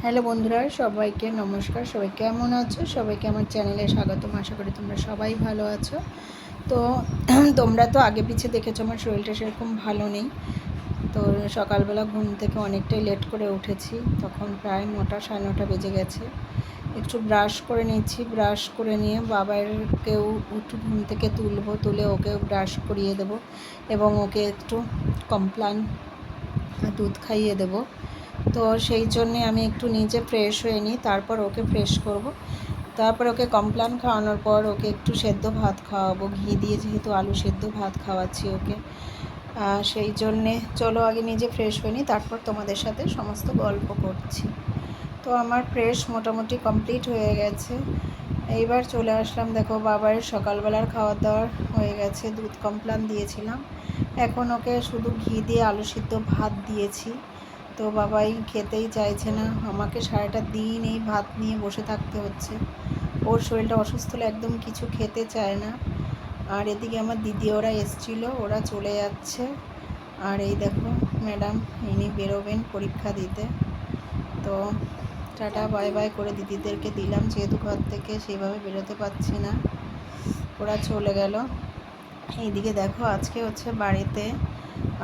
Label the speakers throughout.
Speaker 1: Hello বন্ধুরা, সবাইকে নমস্কার। সবাই কেমন আছো? সবাইকে আমার চ্যানেলে স্বাগতম। আশা করি তোমরা সবাই ভালো আছো। তো তোমরা তো আগে পিছে দেখেছো আমার শরীরটা সেরকম ভালো নেই। তো সকালবেলা ঘুম থেকে অনেকটাই লেট করে উঠেছি, তখন প্রায় 9টা 9:30 বেজে গেছে। একটু ব্রাশ করে নিচ্ছি, ব্রাশ করে নিয়ে বাবারকেও একটু ঘুম থেকে তুলে ওকেও ব্রাশ করিয়ে দেবো এবং ওকে একটু কমপ্লান দুধ খাইয়ে দেবো। তো সেই জন্যে আমি একটু নিজে ফ্রেশ হয়ে নিই, তারপর ওকে ফ্রেশ করব। তারপর ওকে কমপ্লান খাওয়ানোর পর ওকে একটু সেদ্ধ ভাত খাওয়াবো, ঘি দিয়ে, যেহেতু আলু সেদ্ধ ভাত খাওয়াচ্ছি ওকে। সেই জন্যে চলো আগে নিজে ফ্রেশ হয়ে নিই, তারপর তোমাদের সাথে সমস্ত গল্প করছি। তো আমার ফ্রেশ মোটামুটি কমপ্লিট হয়ে গেছে। এইবার চলে আসলাম, দেখো বাবার সকালবেলার খাওয়া দাওয়ার হয়ে গেছে। দুধ কমপ্লান দিয়েছিলাম, এখন ওকে শুধু ঘি দিয়ে আলু সিদ্ধ ভাত দিয়েছি। তো বাবাই খেতেই চাইছে না, আমাকে সারাটা দিন এই ভাত নিয়ে বসে থাকতে হচ্ছে। ওর শরীরটা অসুস্থ হলে একদম কিছু খেতে চায় না। আর এদিকে আমার দিদি ওরা এসেছিলো, ওরা চলে যাচ্ছে। আর এই দেখো ম্যাডাম, ইনি বেরোবেন পরীক্ষা দিতে। তো টাটা বাই বাই করে দিদিদেরকে দিলাম, যেহেতু ঘর থেকে সেইভাবে বেরোতে পারছি না, ওরা চলে গেল। এইদিকে দেখো আজকে হচ্ছে বাড়িতে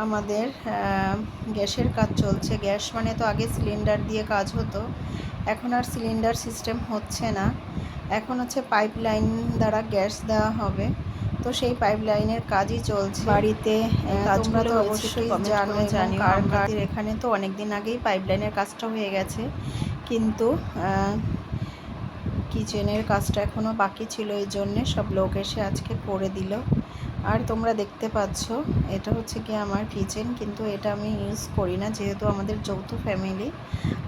Speaker 1: আমাদের গ্যাসের কাজ চলছে। গ্যাস মানে তো আগে সিলিন্ডার দিয়ে কাজ হতো, এখন আর সিলিন্ডার সিস্টেম হচ্ছে না, এখন হচ্ছে পাইপ লাইন দ্বারা গ্যাস দেওয়া হবে। তো সেই পাইপ লাইনের কাজই চলছে বাড়িতে। তোমরা তো অবশ্যই জানিও, আমাদের এখানে তো অনেক দিন আগেই পাইপ লাইনের কাজটা হয়ে গেছে, কিন্তু কিচেনের কাজটা এখনও বাকি ছিল, এই জন্যে সব লোক এসে আজকে করে দিল। আর তোমরা দেখতে পাচ্ছ এটা হচ্ছে কি আমার কিচেন, কিন্তু এটা আমি ইউজ করি না, যেহেতু আমাদের যৌথ ফ্যামিলি,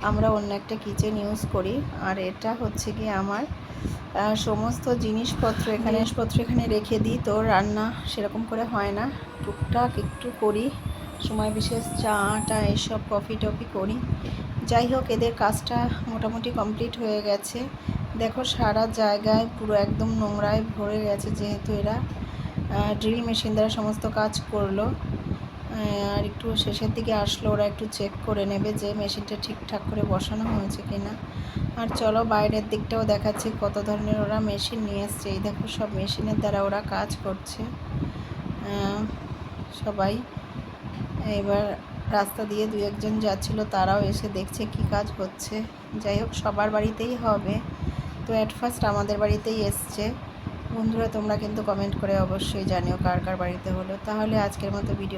Speaker 1: আমরা অন্য একটা কিচেন ইউজ করি। আর এটা হচ্ছে কি আমার সমস্ত জিনিসপত্র এখানে রেখে দিই। তো রান্না সেরকম করে হয় না, টুকটাক একটু করি, সময় বিশেষ চা টা এসব কফি টফি করি। যাই হোক, এদের কাজটা মোটামুটি কমপ্লিট হয়ে গেছে। দেখো সারা জায়গায় পুরো একদম নোংরায় ভরে গেছে, যেহেতু এরা ড্রিল মেশিন দ্বারা সমস্ত কাজ করলো। আর একটু শেষের দিকে আসলো, ওরা একটু চেক করে নেবে যে মেশিনটা ঠিকঠাক করে বসানো হয়েছে কিনা। আর চলো বাইরের দিকটাও দেখাচ্ছি, কত ধরনের ওরা মেশিন নিয়ে এসছে। এই দেখো সব মেশিনের দ্বারা ওরা কাজ করছে সবাই। এবার রাস্তা দিয়ে দু একজন যাচ্ছিল, তারাও এসে দেখছে কি কাজ হচ্ছে। যাই হোক, সবার বাড়িতেই হবে, তো অ্যাট ফার্স্ট আমাদের বাড়িতেই এসছে। বন্ধুরা তোমরা কিন্তু কমেন্ট করে অবশ্যই জানিও কার কার বাড়িতে হলো। তাহলে আজকের মতো ভিডিও